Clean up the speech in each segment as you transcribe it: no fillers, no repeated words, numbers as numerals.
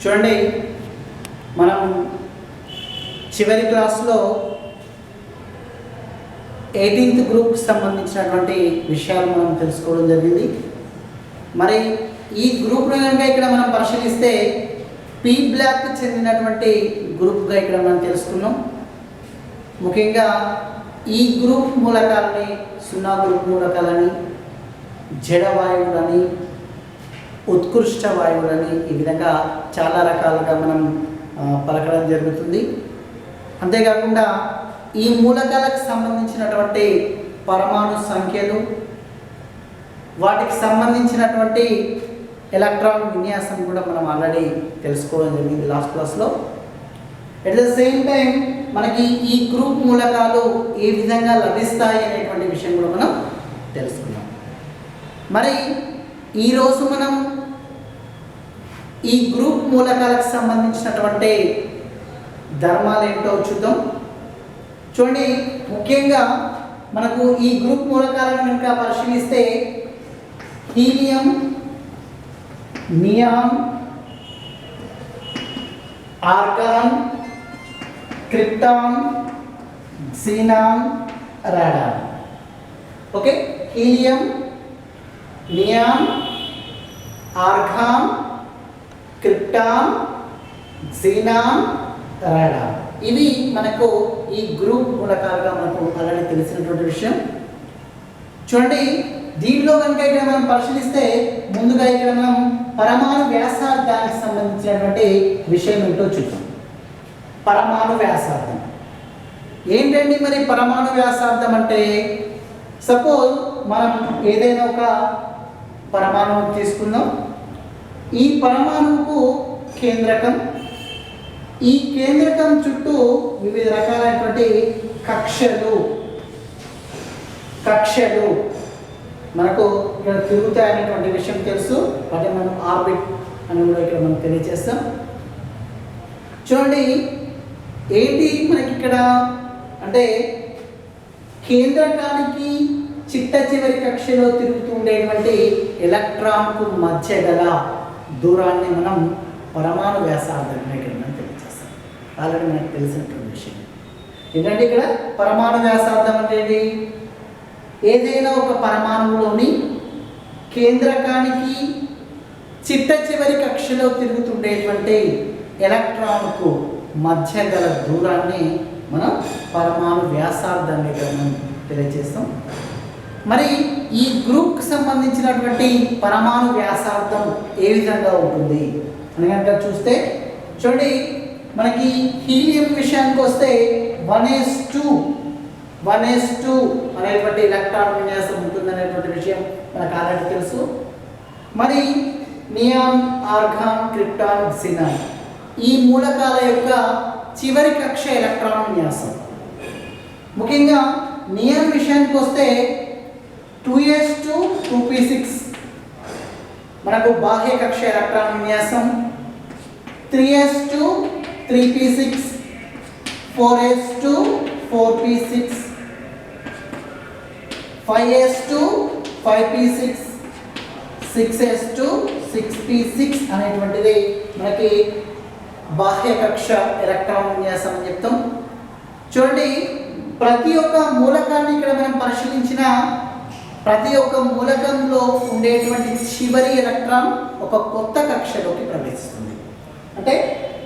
చూడండి, మనం చివరి క్లాస్లో 18th గ్రూప్కి సంబంధించినటువంటి విషయాలు మనం తెలుసుకోవడం జరిగింది. మరి ఈ గ్రూప్ను కనుక ఇక్కడ మనం పరిశీలిస్తే పి బ్లాక్కి చెందినటువంటి గ్రూప్గా ఇక్కడ మనం తెలుసుకున్నాం. ముఖ్యంగా ఈ గ్రూప్ మూలకాలని, 0 గ్రూప్ మూలకాలని, జడ వాయువులని, ఉత్కృష్ట వాయువులని ఈ విధంగా చాలా రకాలుగా మనం పలకడం జరుగుతుంది. అంతేకాకుండా ఈ మూలకాలకు సంబంధించినటువంటి పరమాణు సంఖ్యలు, వాటికి సంబంధించినటువంటి ఎలక్ట్రాన్ విన్యాసం కూడా మనం ఆల్రెడీ తెలుసుకోవడం జరిగింది లాస్ట్ క్లాస్లో. అట్ ద సేమ్ టైం మనకి ఈ గ్రూప్ మూలకాలు ఏ విధంగా లభిస్తాయి అనేటువంటి విషయం కూడా మనం తెలుసుకున్నాం. మరి ఈరోజు మనం ఈ గ్రూప్ మూలకాలకు సంబంధించినటువంటి ధర్మాలు ఏంటో చూద్దాం. చూడండి, ముఖ్యంగా మనకు ఈ గ్రూప్ మూలకాలను కనుక పరిశీలిస్తే helium, neon, argon, krypton, xenon, radon. Okay, helium, neon, argon, krypton, xenon, radon. ఇవి మనకు ఈ గ్రూప్ మూలకాలుగా మనకు ఆల్రెడీ తెలిసినటువంటి విషయం. చూడండి, దీంట్లో కనుక ఇక్కడ మనం పరిశీలిస్తే ముందుగా ఇక్కడ మనం పరమాణు వ్యాసార్థానికి సంబంధించినటువంటి విషయం ఏంటో చూద్దాం. పరమాణు వ్యాసార్థం ఏంటండి? మరి పరమాణు వ్యాసార్థం అంటే, సపోజ్ మనం ఏదైనా ఒక పరమాణువు తీసుకుందాం. ఈ పరమాణువుకు కేంద్రకం, ఈ కేంద్రకం చుట్టూ వివిధ రకాలైనటువంటి కక్షలు మనకు ఇక్కడ తిరుగుతాయనేటువంటి విషయం తెలుసు. వాటిని మనం ఆర్బిట్ అని కూడా ఇక్కడ మనం తెలియజేస్తాం. చూడండి, ఏంటి మనకి ఇక్కడ అంటే కేంద్రకానికి చిట్ట చివరి కక్షలో తిరుగుతూ ఉండేటువంటి ఎలక్ట్రాన్కు మధ్య గల దూరాన్ని మనం పరమాణు వ్యాసార్థంగా ఇక్కడ మనం తెలియజేస్తాం. ఆల్రెడీ మనకు తెలిసినటువంటి విషయం ఏంటంటే ఇక్కడ పరమాణు వ్యాసార్థం అంటే ఏదైనా ఒక పరమాణువులోని కేంద్రకానికి చిట్ట చివరి కక్షలో తిరుగుతుండేటువంటి ఎలక్ట్రాన్కు మధ్య గల దూరాన్ని మనం పరమాణు వ్యాసార్థంగా మనం తెలియజేస్తాం. మరి ఈ గ్రూప్కి సంబంధించినటువంటి పరమాణు వ్యాసార్థం ఏ విధంగా ఉంటుంది అని కనుక చూస్తే, చూడండి, మనకి హీలియం విషయానికి వస్తే 1s2 అనేటువంటి ఎలక్ట్రాన్ విన్యాసం ఉంటుందనేటువంటి విషయం మనకు ఆల్రెడీ తెలుసు. మరి నియాన్, ఆర్గాన్, క్రిప్టాన్, క్సీనాన్ ఈ మూలకాల యొక్క చివరి కక్ష ఎలక్ట్రాన్ విన్యాసం. ముఖ్యంగా నియాన్ విషయానికి వస్తే 2s2 2p6 మనకు బాహ్య కక్ష ఎలక్ట్రాన్ విన్యాసం, 3s2 3p6, 4s2 4p6, 5s2 5p6, 6s2 6p6 అనేటువంటిది మనకి బాహ్య కక్ష ఎలక్ట్రాన్ విన్యాసం అని చెప్తాం. చూడండి, ప్రతి ఒక్క మూలకాన్ని ఇక్కడ మనం పరిశీలించిన ప్రతి ఒక్క మూలకంలో ఉండేటువంటి చివరి ఎలక్ట్రాన్ ఒక కొత్త కక్షలోకి ప్రవేశిస్తుంది. అంటే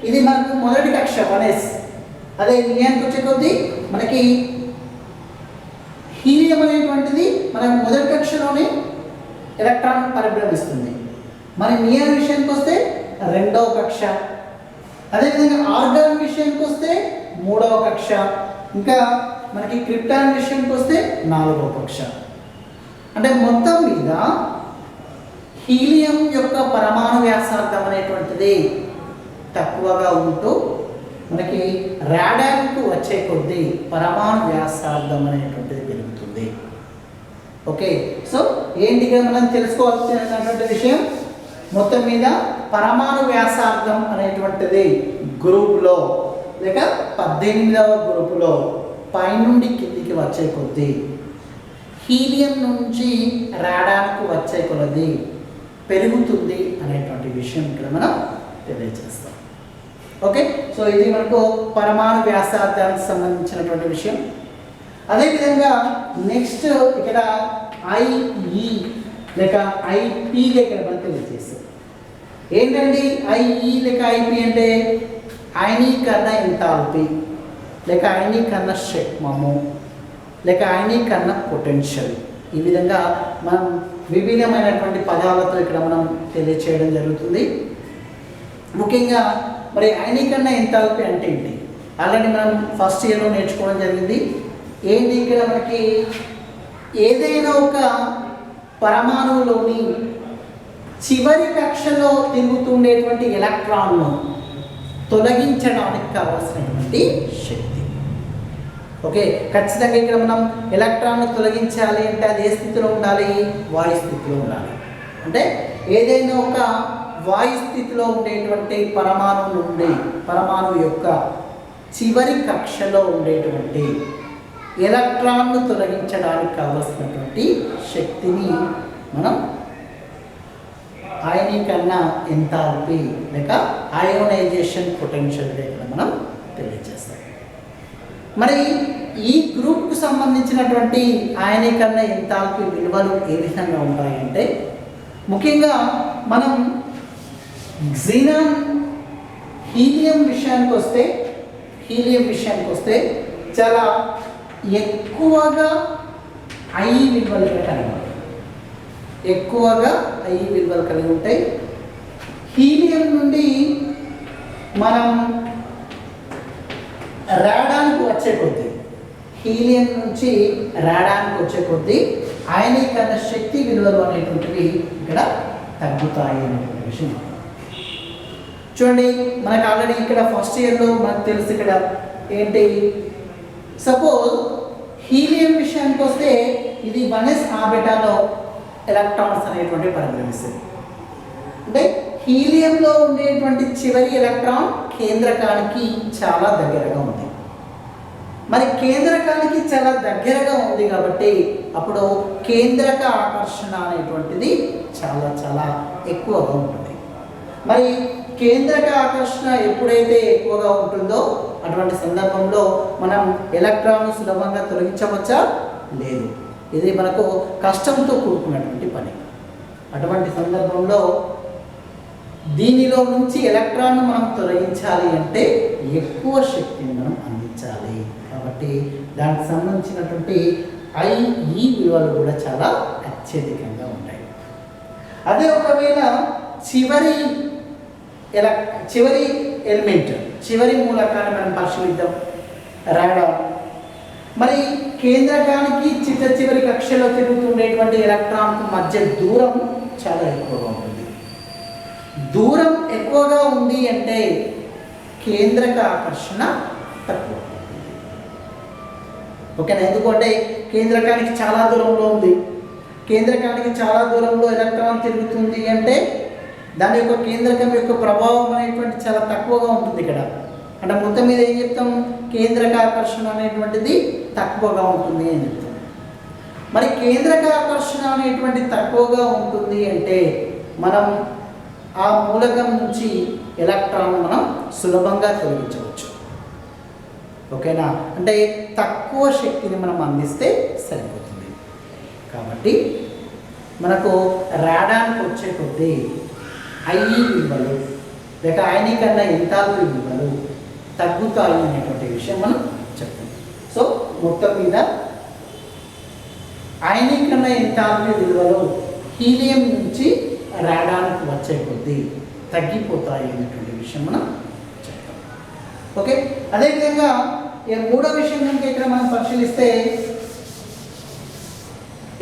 ఇది మనకు మొదటి కక్ష 1s. అదే నియాన్కి వచ్చే కొద్దీ మనకి హీలియం అనేటువంటిది మనకు మొదటి కక్షలోనే ఎలక్ట్రాన్ పరిభ్రమిస్తుంది. మరి నియాన్ విషయానికి వస్తే రెండవ కక్ష, అదేవిధంగా ఆర్గాన్ విషయానికి వస్తే మూడవ కక్ష, ఇంకా మనకి క్రిప్టాన్ విషయానికి వస్తే నాలుగవ కక్ష. అంటే మొత్తం మీద హీలియం యొక్క పరమాణు వ్యాసార్థం అనేటువంటిది తక్కువగా ఉంటూ మనకి రాడాన్కు వచ్చే కొద్దీ పరమాణు వ్యాసార్థం అనేటువంటిది పెరుగుతుంది. ఓకే, సో ఏంటిగా మనం తెలుసుకోవాల్సినటువంటి విషయం, మొత్తం మీద పరమాణు వ్యాసార్థం అనేటువంటిది గ్రూప్లో లేక 18వ గ్రూపులో పైనుండి కిందికి వచ్చే కొద్దీ హీలియం నుంచి రాడాన్కు వచ్చే కొలది పెరుగుతుంది అనేటువంటి విషయం విషయం ఇక్కడ మనం తెలియజేస్తాం. ఓకే, సో ఇది మనకు పరమాణు వ్యాసార్థానికి సంబంధించినటువంటి విషయం. అదేవిధంగా నెక్స్ట్ ఇక్కడ ఐఈ లేక ఐపీగా ఇక్కడ మనం తెలియజేస్తాం. ఏంటండి ఐఈ లేక ఐపీ అంటే అయనీకరణ ఎంథాల్పీ లేక అయనీకరణ శక్మము లేక అయనీకరణ పొటెన్షియల్. ఈ విధంగా మనం విభిన్నమైనటువంటి పదాలతో ఇక్కడ మనం తెలియచేయడం జరుగుతుంది. ముఖ్యంగా మరి అయనీకరణ ఎంథాల్పీ అంటే ఏంటి ఆల్రెడీ మనం ఫస్ట్ ఇయర్లో నేర్చుకోవడం జరిగింది. ఏంటి ఇక్కడ మనకి ఏదైనా ఒక పరమాణువులోని చివరి కక్షలో తిరుగుతుండేటువంటి ఎలక్ట్రాన్ను తొలగించడానికి కావాల్సినటువంటి శక్తి. ఓకే, ఖచ్చితంగా ఇక్కడ మనం ఎలక్ట్రాన్ను తొలగించాలి అంటే అది ఏ స్థితిలో ఉండాలి? వాయు స్థితిలో ఉండాలి. అంటే ఏదైనా ఒక వాయు స్థితిలో ఉండేటువంటి పరమాణువు యొక్క చివరి కక్షలో ఉండేటువంటి ఎలక్ట్రాన్ను తొలగించడానికి కావలసినటువంటి శక్తిని మనం అయనీకరణ ఎంథాల్పీ లేక అయోనైజేషన్ పొటెన్షియల్గా ఇక్కడ మనం తెలియజేస్తాం. మరి ఈ గ్రూప్కు సంబంధించినటువంటి అయనీకరణ ఎంథాల్పీ విలువలు ఏ విధంగా ఉంటాయంటే ముఖ్యంగా మనం క్సినాన్ హీలియం విషయానికి వస్తే చాలా ఎక్కువగా ఐ విలువలు కలిగి ఉంటాయి. హీలియం నుండి మనం రాడానికి వచ్చే కొద్దీ అయనీకరణ శక్తి విలువలు అనేటువంటివి ఇక్కడ తగ్గుతాయి అనేటువంటి విషయం. చూడండి, మనకు ఆల్రెడీ ఇక్కడ ఫస్ట్ ఇయర్లో మనకు తెలుసు ఇక్కడ ఏంటి, సపోజ్ హీలియం విషయానికి వస్తే ఇది 1s ఆర్బిటాల్లో ఎలక్ట్రాన్స్ అనేటువంటి పరిగణిస్తుంది. అంటే హీలియంలో ఉండేటువంటి చివరి ఎలక్ట్రాన్ కేంద్రకానికి చాలా దగ్గరగా ఉంది. మరి కేంద్రకానికి చాలా దగ్గరగా ఉంది కాబట్టి అప్పుడు కేంద్రక ఆకర్షణ అనేటువంటిది చాలా చాలా ఎక్కువగా ఉంటుంది. మరి కేంద్రక ఆకర్షణ ఎప్పుడైతే ఎక్కువగా ఉంటుందో అటువంటి సందర్భంలో మనం ఎలక్ట్రాన్ను సులభంగా తొలగించవచ్చా? లేదు, ఇది మనకు కష్టంతో కూడుకున్నటువంటి పని. అటువంటి సందర్భంలో దీనిలో నుంచి ఎలక్ట్రాన్ను మనం తొలగించాలి అంటే ఎక్కువ శక్తిని మనం అందించాలి. కాబట్టి దానికి సంబంధించినటువంటి ఐఈ విలువలు కూడా చాలా అత్యధికంగా ఉంటాయి. అదే ఒకవేళ చివరి ఎలిమెంట్ చివరి మూలకాన్ని మనం పరిశీలిద్దాం, రాడాన్. మరి కేంద్రకానికి చివరి కక్షలో తిరుగుతుండేటువంటి ఎలక్ట్రాన్కు మధ్య దూరం చాలా ఎక్కువగా ఉంటుంది. దూరం ఎక్కువగా ఉంది అంటే కేంద్రక ఆకర్షణ తక్కువ. ఓకేనా? ఎందుకంటే కేంద్రకానికి చాలా దూరంలో ఉంది, కేంద్రకానికి చాలా దూరంలో ఎలక్ట్రాన్ తిరుగుతుంది అంటే దాని యొక్క కేంద్రకం యొక్క ప్రభావం అనేటువంటి చాలా తక్కువగా ఉంటుంది ఇక్కడ. అంటే మొత్తం మీద ఏం చెప్తాం, కేంద్రక ఆకర్షణ అనేటువంటిది తక్కువగా ఉంటుంది అని చెప్తాం. మరి కేంద్రక ఆకర్షణ అనేటువంటి తక్కువగా ఉంటుంది అంటే మనం ఆ మూలకం నుంచి ఎలక్ట్రాన్ మనం సులభంగా తొలగించవచ్చు. ఓకేనా? అంటే తక్కువ శక్తిని మనం అందిస్తే సరిపోతుంది. కాబట్టి మనకు రాడాన్కి వచ్చే కొద్దీ ఐఈ విలువలు లేక అయనీకరణ ఎంథాల్పీ విలువలు తగ్గుతాయి అనేటువంటి విషయం మనం చెప్తాం. సో మొత్తం మీద అయనీకరణ ఎంథాల్పీ విలువలు హీలియం నుంచి రాడాన్కి వచ్చే కొద్దీ తగ్గిపోతాయి అనేటువంటి విషయం మనం చెప్తాం. ఓకే, అదేవిధంగా మూడో విషయం కనుక ఇక్కడ మనం పరిశీలిస్తే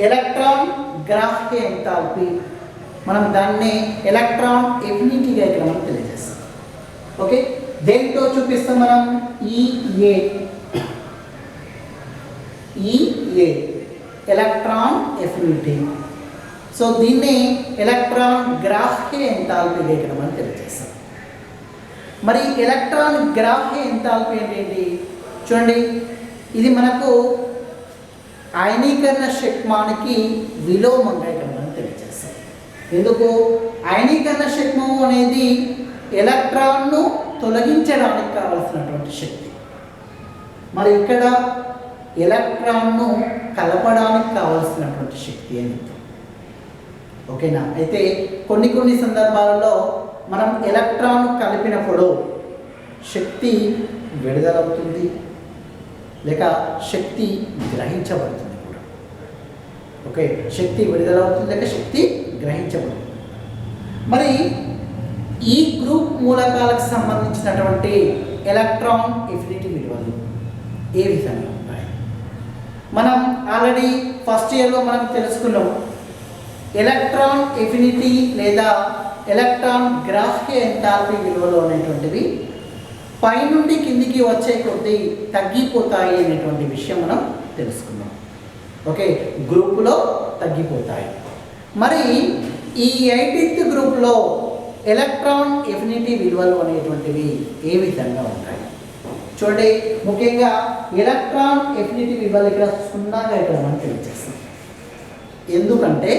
ఎలక్ట్రాన్ గ్రాఫ్కే ఎంథాల్పీ, మనం దాన్ని ఎలక్ట్రాన్ ఎఫినిటీగా ఇక్కడ మనం తెలియజేస్తాం. ఓకే, దేంతో చూపిస్తాం మనం? EA electron affinity. సో దీన్ని ఎలక్ట్రాన్ గ్రాఫ్కే ఎంథాల్పీగా ఇక్కడ మనం తెలియజేస్తాం. మరి ఎలక్ట్రాన్ గ్రాఫ్కే ఎంథాల్పీ ఏంటి? చూడండి, ఇది మనకు అయనీకరణ శక్మానికి విలోమంగా ఇక్కడ మనం తెలియజేస్తాం. ఎందుకు? అయనీకరణ శక్మము అనేది ఎలక్ట్రాన్ను తొలగించడానికి కావలసినటువంటి శక్తి. మరి ఇక్కడ ఎలక్ట్రాన్ను కలపడానికి కావలసినటువంటి శక్తి అని. ఓకేనా? అయితే కొన్ని సందర్భాలలో మనం ఎలక్ట్రాన్ కలిపినప్పుడు శక్తి విడుదలవుతుంది, లేక శక్తి గ్రహించబడుతుంది కూడా. ఓకే, శక్తి విడుదలవుతుంది లేక శక్తి గ్రహించబడుతుంది. మరి ఈ గ్రూప్ మూలకాలకు సంబంధించినటువంటి ఎలక్ట్రాన్ ఎఫినిటీ విలువలు ఏ విధంగా ఉంటాయి? మనం ఆల్రెడీ ఫస్ట్ ఇయర్లో మనం తెలుసుకున్నాం. ఎలక్ట్రాన్ ఎఫినిటీ లేదా ఎలక్ట్రాన్ గ్రాఫిక్ ఎంథాల్పీ విలువలు అనేటువంటివి పైనుండి కిందికి వచ్చే కొద్దీ తగ్గిపోతాయి అనేటువంటి విషయం మనం తెలుసుకున్నాం. ఓకే, గ్రూపులో తగ్గిపోతాయి. మరి ఈ 18th గ్రూప్లో ఎలక్ట్రాన్ ఎఫినిటీ విలువలు అనేటువంటివి ఏ విధంగా ఉంటాయి చూడండి. ముఖ్యంగా ఎలక్ట్రాన్ ఎఫినిటీ విలువలు ఇక్కడ 0గా ఇక్కడ మనం తెలియజేస్తాం. ఎందుకంటే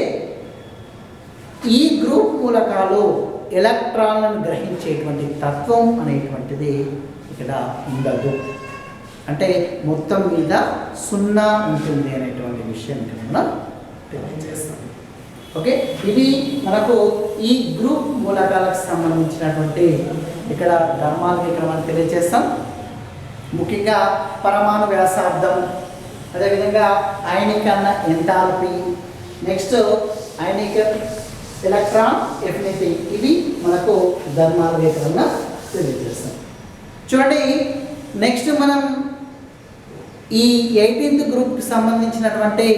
ఈ గ్రూప్ మూలకాలు ఎలక్ట్రాన్లను గ్రహించేటువంటి తత్వం అనేటువంటిది ఇక్కడ ఉండదు. అంటే మొత్తం మీద 0 ఉంటుంది అనేటువంటి విషయం మనం తెలియజేస్తాం. ఓకే, ఇది మనకు ఈ గ్రూప్ మూలకాలకు సంబంధించినటువంటి ఇక్కడ ధర్మాలకు ఇక్కడ మనం తెలియజేస్తాం. ముఖ్యంగా పరమాణు వ్యాసార్థం, అదేవిధంగా అయనీకరణ ఎంథాల్పీ, నెక్స్ట్ ఎలక్ట్రాన్ ఎఫినిటీ, ఇవి మనకు ధర్మాల వివరణ తెలియజేస్తాం. చూడండి, నెక్స్ట్ మనం ఈ 18th గ్రూప్కి సంబంధించినటువంటి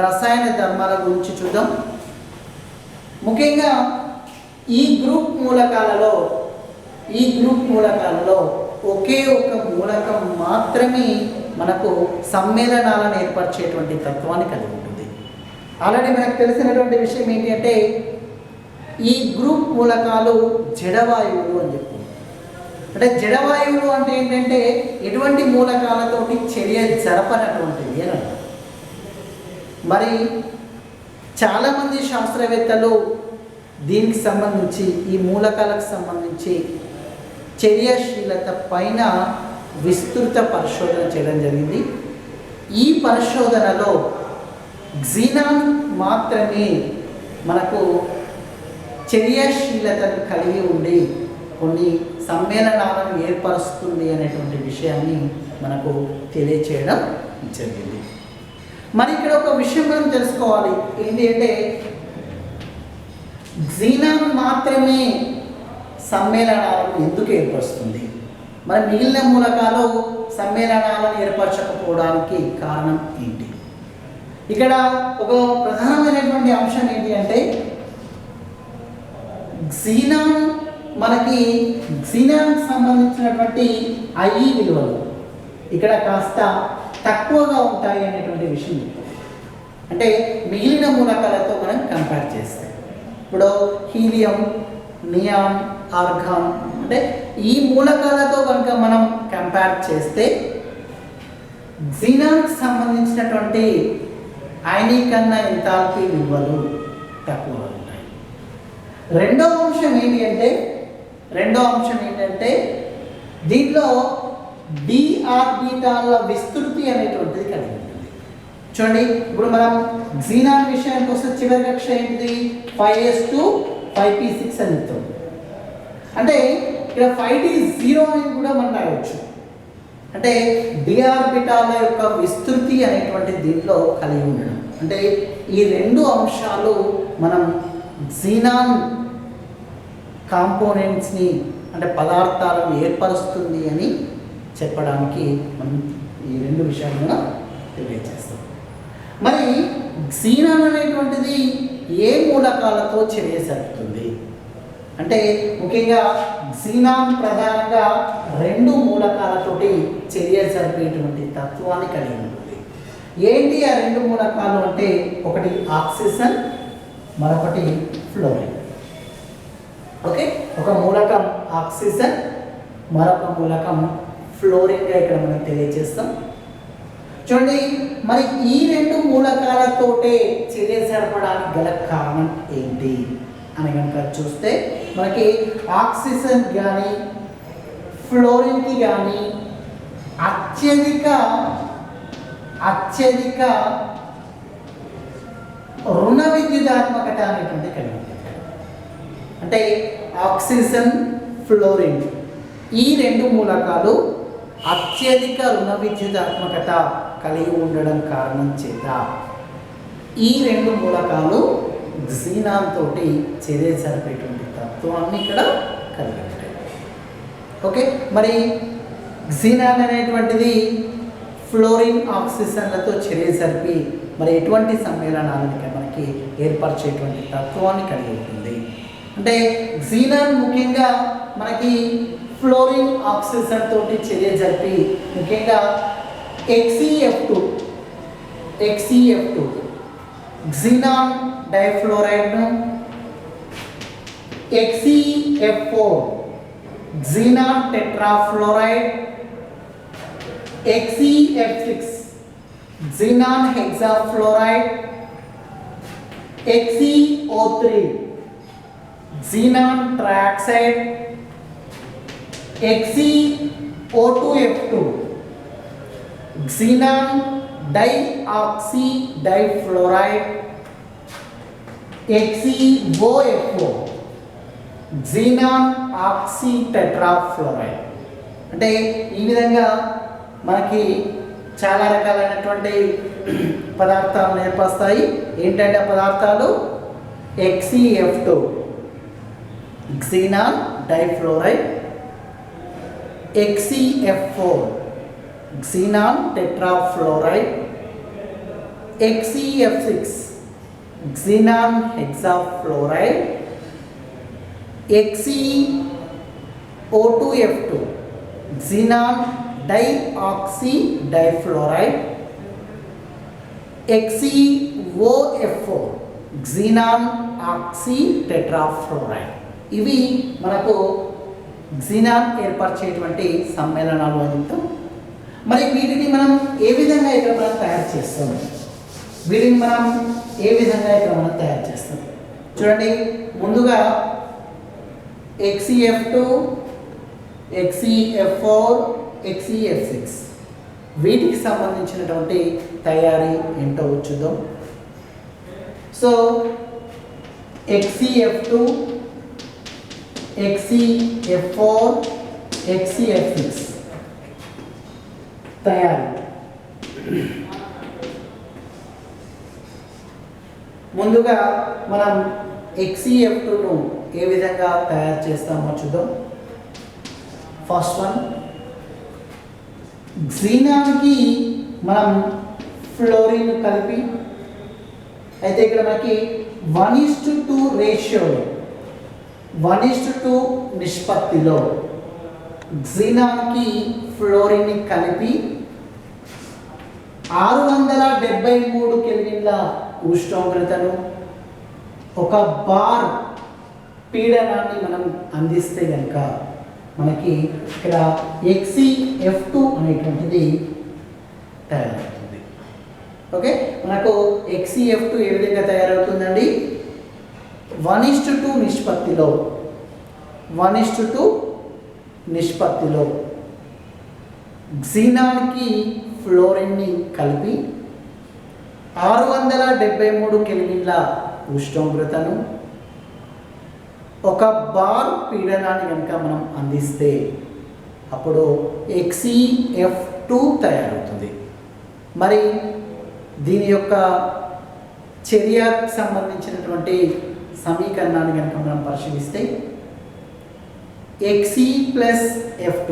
రసాయన ధర్మాల గురించి చూద్దాం. ముఖ్యంగా ఈ గ్రూప్ మూలకాలలో ఒకే ఒక మూలకం మాత్రమే మనకు సమ్మేళనాలను ఏర్పరిచేటువంటి తత్వాన్ని కలిగి ఉంటుంది. ఆల్రెడీ మనకు తెలిసినటువంటి విషయం ఏంటి అంటే ఈ గ్రూప్ మూలకాలు జడవాయువులు అని చెప్పి. అంటే జడవాయువులు అంటే ఏంటంటే ఎటువంటి మూలకాలతోటి చర్య జరపనటువంటివి అని అంటారు. మరి చాలామంది శాస్త్రవేత్తలు దీనికి సంబంధించి ఈ మూలకాలకు సంబంధించి చర్యశీలత పైన విస్తృత పరిశోధన చేయడం జరిగింది. ఈ పరిశోధనలో క్సినాన్ మాత్రమే మనకు చర్యశీలతను కలిగి ఉండి కొన్ని సమ్మేళనాలను ఏర్పరుస్తుంది అనేటువంటి విషయాన్ని మనకు తెలియచేయడం జరిగింది. మరి ఇక్కడ ఒక విషయం మనం తెలుసుకోవాలి. ఏంటి అంటే క్సినాన్ మాత్రమే సమ్మేళనాలను ఎందుకు ఏర్పరుస్తుంది? మరి మిగిలిన మూలకాలు సమ్మేళనాలను ఏర్పరచకపోవడానికి కారణం ఏంటి? ఇక్కడ ఒక ప్రధానమైనటువంటి అంశం ఏంటి అంటే క్సినాన్కి సంబంధించినటువంటి ఐఈ విలువలు ఇక్కడ కాస్త తక్కువగా ఉంటాయి అనేటువంటి విషయం. అంటే మిగిలిన మూలకాలతో మనం కంపేర్ చేస్తే ఇప్పుడు హీలియం, నియాన్, ఆర్గాన్ అంటే ఈ మూలకాలతో కనుక మనం కంపేర్ చేస్తే క్సినాన్కి సంబంధించినటువంటి అయనీకరణ ఎంథాల్పీ విలువలు తక్కువగా ఉంటాయి. రెండో అంశం ఏంటంటే దీంట్లో డి ఆర్బిటాల విస్తృతి అనేటువంటిది కలిగి ఉంటుంది. చూడండి, ఇప్పుడు మనం క్సినాన్ విషయానికి వస్తే చివరి కక్ష ఏంటిది 5s2 5p6 అని చెప్తాం. అంటే ఇక్కడ 5d0 అని కూడా మనం రాయవచ్చు. అంటే డి ఆర్బిటాల యొక్క విస్తృతి అనేటువంటి దీంట్లో కలిగి ఉండడం. అంటే ఈ రెండు అంశాలు మనం క్సినాన్ కాంపోనెంట్స్ని అంటే పదార్థాలను ఏర్పరుస్తుంది అని చెప్పడానికి మనం ఈ రెండు విషయాలను తెలియజేస్తాం. మరి క్సినాన్ అనేటువంటిది ఏ మూలకాలతో చర్య జరుపుతుంది అంటే ముఖ్యంగా క్సినాన్ ప్రధానంగా 2 మూలకాలతోటి చర్య జరిపేటువంటి తత్వాన్ని కలిగి ఉంటుంది. ఏంటి ఆ 2 మూలకాలు అంటే ఒకటి ఆక్సిజన్, మరొకటి ఫ్లోరిన్. ఓకే, ఒక మూలకం ఆక్సిజన్, మరొక మూలకం ఫ్లోరిన్గా ఇక్కడ మనం తెలియజేస్తాం. చూడండి, మరి ఈ రెండు మూలకాలతోటే చర్య జరపడానికి గల కారణం ఏంటి అని కనుక చూస్తే మనకి ఆక్సిజన్ కానీ ఫ్లోరిన్కి కానీ అత్యధిక రుణ విద్యుదాత్మకత అనేటువంటి కలిగి ఉంటుంది. అంటే ఆక్సిజన్ ఫ్లోరిన్ ఈ రెండు మూలకాలు అత్యధిక రుణ విద్యుదాత్మకత కలిగి ఉండడం కారణం చేత ఈ రెండు మూలకాలు క్సినాన్ తోటి చర్య జరిపేటువంటి తత్వాన్ని ఇక్కడ కలిగి ఉంటాయి. ఓకే, మరి క్సినాన్ అనేటువంటిది ఫ్లోరిన్ ఆక్సిజన్లతో చర్య జరిపి మరి ఎటువంటి సమ్మేళనాలను మనకి ఏర్పరిచేటువంటి తత్వాన్ని కలిగి ఉంటుంది. అంటే క్సినాన్ ముఖ్యంగా మనకి ఫ్లోరిన్ ఆక్సిజన్ తోటి చర్య జరిపి ముఖ్యంగా XeF2 క్సినాన్ డైఫ్లోరైడ్ను, XeF4 xenon tetrafluoride, XeF6 xenon hexafluoride, XeO3 xenon trioxide, XeO2F2 xenon dioxy difluoride, XeOF4 xenon oxy tetrafluoride. అంటే ఈ విధంగా మనకి చాలా రకాలైనటువంటి పదార్థాలను ఏర్పరుస్తాయి. ఏంటంటే ఆ పదార్థాలు XeF2 xenon difluoride, XeF4 xenon tetrafluoride, XeF6 xenon hexafluoride, XeO2F2 xenon dioxy difluoride, XeOF4 xenon oxy tetrafluoride. ఇవి మనకు క్సినాన్ ఏర్పరిచేటువంటి సమ్మేళనాలు అని చెప్తాం. మరి వీటిని మనం ఏ విధంగా ఇక్కడ మనం తయారు చేస్తాం? చూడండి, ముందుగా XeF2 XeF4 XeF6 వీటికి సంబంధించినటువంటి తయారీ ఏంటో చూద్దాం. సో XeF2 XeF4 XeF6 తయారీ. ముందుగా మనం XeF2ను ఏ విధంగా తయారు చేస్తామో చూద్దాం. ఫస్ట్ వన్, క్సినాన్కి మనం ఫ్లోరిన్ కలిపి అయితే ఇక్కడ మనకి 1:2 రేషియోలో 1:2 నిష్పత్తిలో క్సినాన్కి ఫ్లోరిన్ని కలిపి 673 కెల్విన్ల ఉష్ణోగ్రతను ఒక బార్ పీడనాన్ని మనం అందిస్తే కనుక మనకి ఇక్కడ XeF2 అనేటువంటిది తయారవుతుంది. ఓకే, మనకు XeF2 ఏ విధంగా తయారవుతుందండి? 1:2 నిష్పత్తిలో క్సినాన్కి ఫ్లోరిన్ని కలిపి 673 కెల్విన్ల ఉష్ణోగ్రతను ఒక బార్ పీడనాన్ని కనుక మనం అందిస్తే అప్పుడు XeF2 తయారవుతుంది. మరి దీని యొక్క చర్యకు సంబంధించినటువంటి సమీకరణాన్ని కనుక మనం పరిశీలిస్తే Xe+F2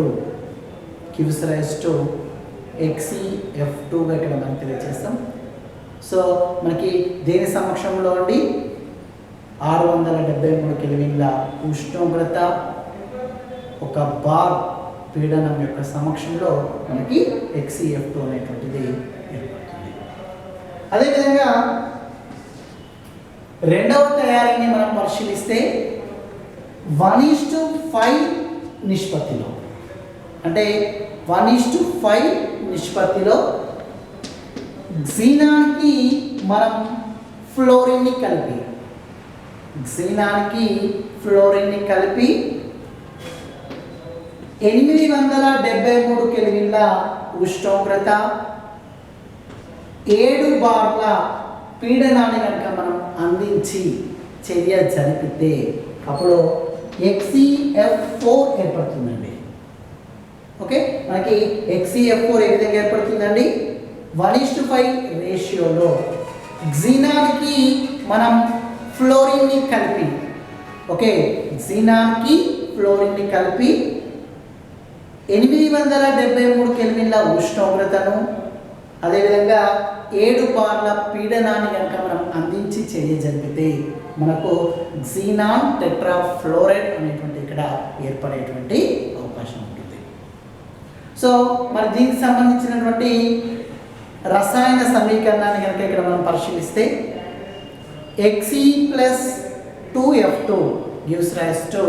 gives rise to XeF2గా ఇక్కడ మనం తెలియజేస్తాం. సో మనకి దేని సమక్షంలో అండి 673 కెల్విన్ల ఉష్ణోగ్రత ఒక బార్ పీడనం యొక్క సమక్షంలో మనకి XeF2 అనేటువంటిది ఏర్పడుతుంది. అదేవిధంగా రెండవ తయారీని మనం పరిశీలిస్తే 1:5 నిష్పత్తిలో, అంటే 1:5 నిష్పత్తిలో క్సినాన్కి మనం ఫ్లోరిన్ని కలిపి క్సినాన్కి ఫ్లోరిన్ని కలిపి 873 కెల్విన్ల ఉష్ణోగ్రత 7 బార్ల పీడనాన్ని కనుక మనం అందించి చర్య జరిపితే అప్పుడు XeF4 ఏర్పడుతుందండి. ఓకే, మనకి XeF4 ఏ విధంగా ఏర్పడుతుందండి? 1:5 రేషియోలో క్సినాన్కి మనం ఫ్లోరిన్ని కలిపి, ఓకే, క్సినాన్కి ఫ్లోరిన్ని కలిపి 873 కెల్విన్ల ఉష్ణోగ్రతను అదేవిధంగా 7 బార్ల పీడనాన్ని కనుక మనం అందించి చర్య జరిపితే మనకు క్సినాన్ టెట్రాఫ్లోరైడ్ అనేటువంటి ఇక్కడ ఏర్పడేటువంటి అవకాశం ఉంటుంది. సో మరి దీనికి సంబంధించినటువంటి రసాయన సమీకరణాన్ని కనుక ఇక్కడ మనం పరిశీలిస్తే Xe+2F2 gives rise to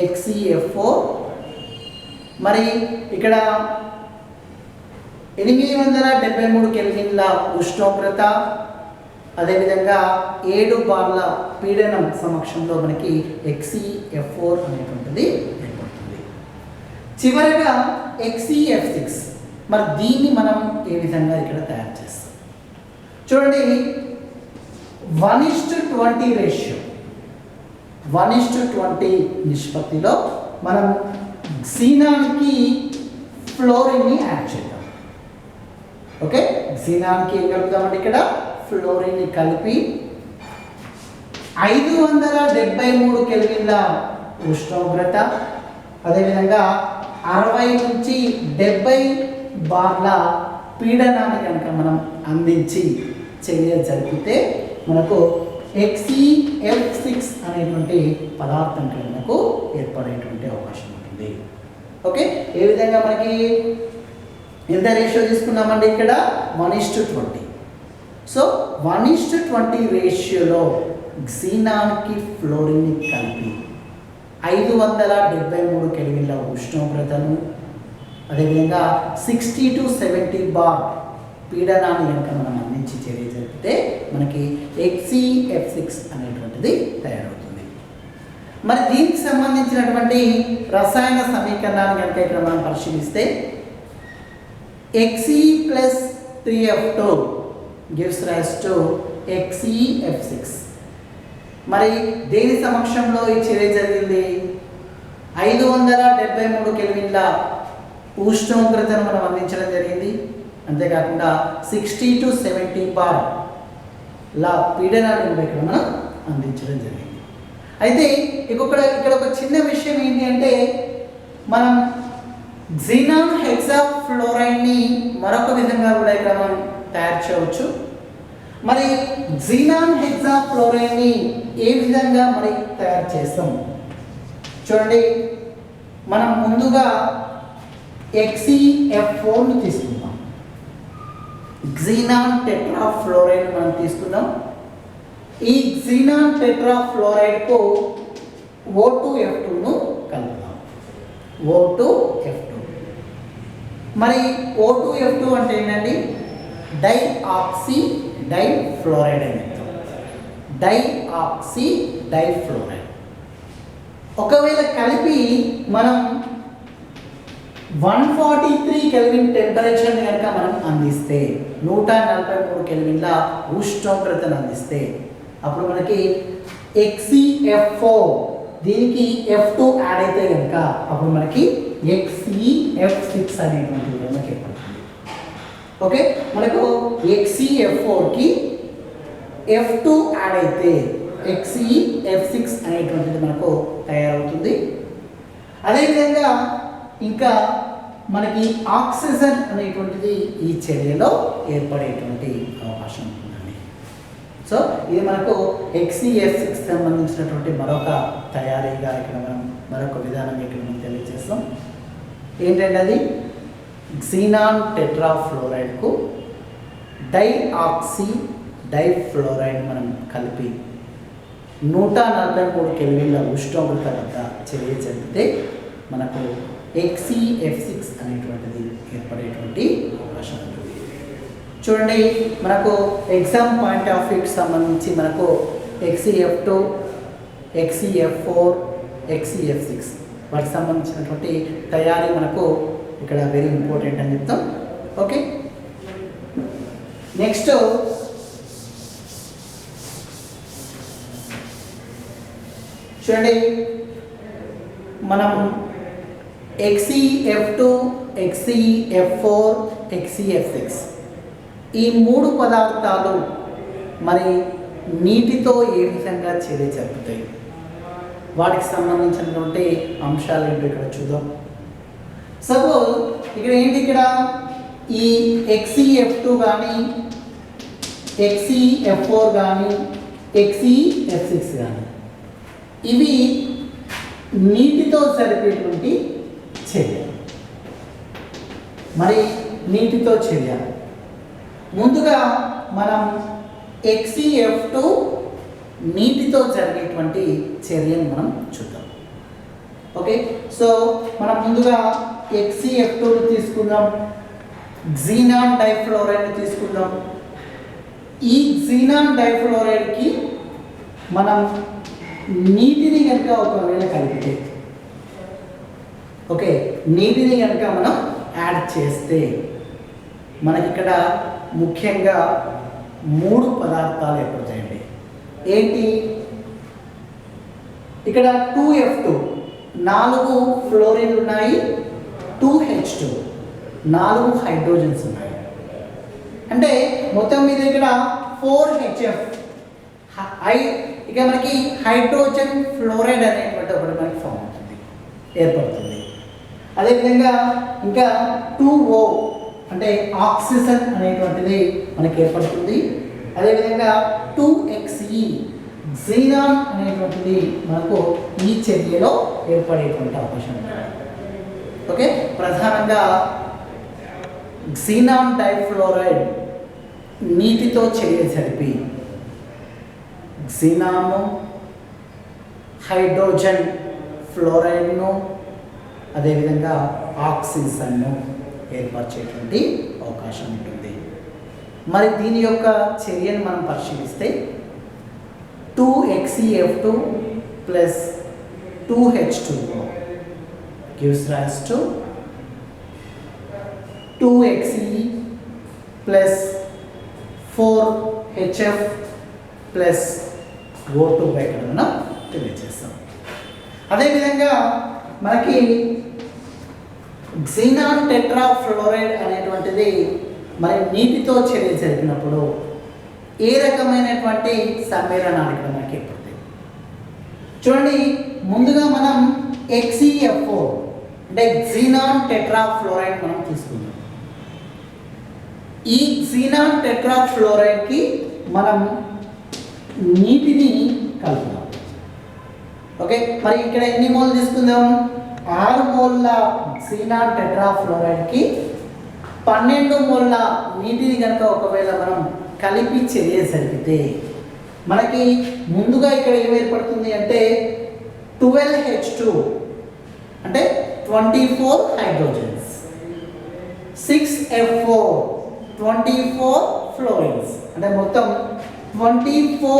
XeF4. మరి ఇక్కడ 873 కెల్విన్ల ఉష్ణోగ్రత అదేవిధంగా 7 బార్ల పీడనం సమక్షంలో మనకి XeF4 అనేటువంటిది ఏర్పడుతుంది. చివరగా XeF6. మరి దీన్ని మనం ఏ విధంగా ఇక్కడ తయారు చేస్తాం చూడండి. 1:20 రేషియో 1:20 నిష్పత్తిలో మనం క్సినాన్కి ఫ్లోరిన్ని యాడ్ చేద్దాం. ఓకే, క్సినాన్కి ఏం కలుపుతామంటే ఇక్కడ ఫ్లోరిన్ని కలిపి 573 కెల్విన్ల ఉష్ణోగ్రత అదేవిధంగా 60 నుంచి 70 బార్ల పీడనాన్ని కనుక మనం అందించి చర్య జరిపితే మనకు XeF6 అనేటువంటి పదార్థం మనకు ఏర్పడేటువంటి అవకాశం ఉంటుంది. ఓకే, ఏ విధంగా మనకి ఎంత రేషియో తీసుకున్నామండి ఇక్కడ 1:20. సో 1:20 రేషియోలో క్సినాన్కి ఫ్లోరిన్ని కలిపి 573 కెల్విన్ల ఉష్ణోగ్రతను అదేవిధంగా 60 to 70 బార్ పీడనాన్ని కనుక మనం అందించి చర్య జరిపితే మనకి XeF6 అనేటువంటిది తయారవుతుంది. మరి దీనికి సంబంధించినటువంటి రసాయన సమీకరణాన్ని కనుక ఇక్కడ మనం పరిశీలిస్తే Xe+3F2 gives rise to XeF6. మరి దేని సమక్షంలో ఈ చర్య జరిగింది? 573 కెల్విన్ల ఉష్ణోగ్రతను మనం అందించడం జరిగింది. అంతేకాకుండా 60 to 70 బార్ లా పీడనాన్ని కూడా ఇక్కడ మనం అందించడం జరిగింది. అయితే ఇక్కడ ఒక చిన్న విషయం ఏంటి అంటే మనం క్సినాన్ హెక్సాఫ్లోరైడ్ని మరొక విధంగా కూడా ఇక్కడ మనం తయారు చేయవచ్చు. మరి క్సినాన్ హెక్సాఫ్లోరైడ్ని ఏ విధంగా మరి తయారు చేస్తాం చూడండి. మనం ముందుగా XeF4ని తీసుకుందాం. క్సినాన్ టెట్రాఫ్లోరైడ్ మనం తీసుకుందాం. ఈ క్సినాన్ టెట్రాఫ్లోరైడ్కు O2F2ను కలుపుదాం. O2F2 మరి O2F2 అంటే ఏంటండి? డైఆక్సీ డైఫ్లోరైడ్ అని చెప్తాం. డైఆక్సీ డైఫ్లోరైడ్ ఒకవేళ కలిపి మనం 143 కెల్విన్ టెంపరేచర్ని కనుక మనం అందిస్తే 143 కెల్విన్ల ఉష్ణోగ్రతను అందిస్తే అప్పుడు మనకి XeF4 దీనికి F2 యాడ్ అయితే కనుక అప్పుడు మనకి XeF6 అనేటువంటిది మనకి ఏర్పడుతుంది. ఓకే, మనకు XeF4కి F2 యాడ్ అయితే XeF6 అనేటువంటిది మనకు తయారవుతుంది. అదేవిధంగా ఇంకా మనకి ఆక్సిజన్ అనేటువంటిది ఈ చర్యలో ఏర్పడేటువంటి అవకాశం ఉంటుందండి. సో ఇది మనకు XeF6 సంబంధించినటువంటి మరొక తయారీగా ఇక్కడ మనం మరొక విధానం ఇక్కడ మనం తెలియజేస్తాం. ఏంటంటే అది క్సినాన్ టెట్రాఫ్లోరైడ్కు డైఆక్సీ డైఫ్లోరైడ్ మనం కలిపి 143 కెల్విన్ల ఉష్ణోగ్రత వద్ద చర్య జరిపితే మనకు XeF6 అనేటువంటిది ఏర్పడేటువంటి అవకాశం ఉంటుంది. చూడండి, మనకు ఎగ్జామ్ పాయింట్ ఆఫ్ వ్యూకి సంబంధించి మనకు XCF2, XCF4, XCF6 వాటికి సంబంధించినటువంటి తయారీ మనకు ఇక్కడ వెరీ ఇంపార్టెంట్ అని చెప్తాం. ఓకే, నెక్స్ట్ చూడండి, మనం XCF2, XCF4, XCF6 ఈ 3 పదార్థాలు మరి నీటితో ఏ విధంగా చర్య జరుపుతాయి, వాటికి సంబంధించినటువంటి అంశాలు ఏంటో ఇక్కడ చూద్దాం. సపోజ్ ఇక్కడ ఏంటి, ఇక్కడ ఈ XCF2 కానీ XCF4 కానీ XCF6 కానీ ఇవి నీటితో జరిపేటువంటి చర్య. మరి నీటితో చర్య ముందుగా మనం XCF2 నీటితో జరిగేటువంటి చర్యను మనం చూద్దాం. ఓకే, సో మనం ముందుగా XCF2ను తీసుకుందాం, xenon డైఫ్లోరైడ్ తీసుకుందాం. ఈ xenon డైఫ్లోరైడ్కి మనం నీటిని కనుక ఒకవేళ కలిపితే, ఓకే, నీటిని కనుక మనం యాడ్ చేస్తే మనకి ఇక్కడ ముఖ్యంగా 3 పదార్థాలు ఏర్పడతాయండి. ఏంటి, ఇక్కడ 2F2 4 ఫ్లోరిన్లు ఉన్నాయి, 2H2 4 హైడ్రోజన్స్ ఉన్నాయి. అంటే మొత్తం మీద ఇక్కడ 4HF ఇక మనకి హైడ్రోజన్ ఫ్లోరైడ్ అనేటువంటి ఒకటి మనకి ఫామ్ అవుతుంది, ఏర్పడుతుంది. అదేవిధంగా ఇంకా 2O అంటే ఆక్సిజన్ అనేటువంటిది మనకి ఏర్పడుతుంది. అదేవిధంగా 2XE xenon అనేటువంటిది మనకు ఈ చర్యలో ఏర్పడేటువంటి అవకాశం ఉంది. ఓకే, ప్రధానంగా xenon డైఫ్లోరైడ్ నీటితో చర్య జరిపి xenon హైడ్రోజన్ ఫ్లోరైడ్ను అదేవిధంగా ఆక్సిజన్ను ఏర్పరిచేటువంటి అవకాశం ఉంటుంది. మరి దీని యొక్క చర్యను మనం పరిశీలిస్తే 2XCF2 plus 2H2O gives rise to 2XE plus 4HF plus O2 ఇక్కడ మనం తెలియజేస్తాం. అదేవిధంగా మనకి xenon టెట్రాఫ్లోరైడ్ అనేటువంటిది మరి నీటితో చర్య జరిపినప్పుడు ఏ రకమైనటువంటి సమ్మేళనాలు ఇక్కడ మనకి ఏర్పడతాయి. చూడండి, ముందుగా మనం XCF4 అంటే xenon టెట్రాఫ్లోరైడ్ మనం తీసుకుందాం. ఈ xenon టెట్రాఫ్లోరైడ్కి మనం నీటిని కలుపుదాం. ఓకే, మరి ఇక్కడ ఎన్ని మోల్ తీసుకుందాం, 6 మోల్ల xenon టెట్రాఫ్లోరైడ్కి 12 మోల్ల నీటిని కనుక ఒకవేళ మనం కలిపి చర్య జరిపితే మనకి ముందుగా ఇక్కడ ఏం ఏర్పడుతుంది అంటే 12H2 అంటే 24 హైడ్రోజన్స్, 6F4 24 ఫ్లోరిన్స్ అంటే మొత్తం 24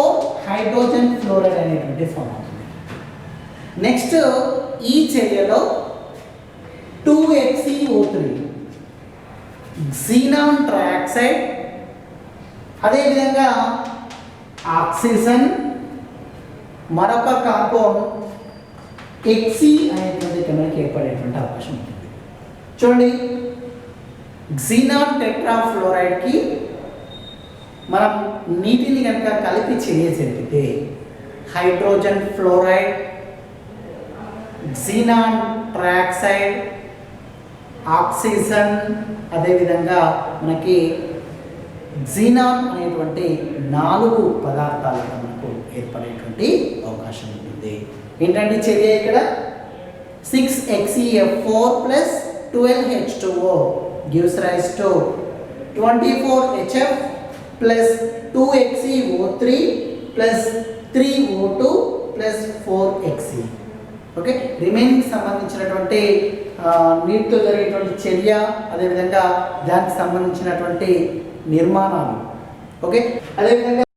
హైడ్రోజన్ ఫ్లోరైడ్ అనేటువంటి ఫామ్ అవుతుంది. నెక్స్ట్ ఈ చర్యలో 2XeO3 xenon ట్రైఆక్సైడ్ అదేవిధంగా ఆక్సిజన్ మరొక కాంపౌండ్ XE అనేటువంటి మనకి ఏర్పడేటువంటి అవకాశం ఉంటుంది. చూడండి, xenon టెట్రాఫ్లోరైడ్కి మనం నీటిని కనుక కలిపి చర్య జరిపితే hydrogen fluoride, xenon trioxide, oxygen అదేవిధంగా మనకి xenon అనేటువంటి 4 పదార్థాలుగా మనకు ఏర్పడేటువంటి అవకాశం ఉంటుంది. ఏంటంటే చర్య ఇక్కడ 6XeF4 plus 12H2O gives rise to 24HF plus 2XeO3 plus 3O2 plus 4Xe. Okay, remaining సంబంధించినటువంటి నీటితో జరిగేటువంటి చర్య అదేవిధంగా దానికి సంబంధించినటువంటి నిర్మాణాలు. ఓకే, అదేవిధంగా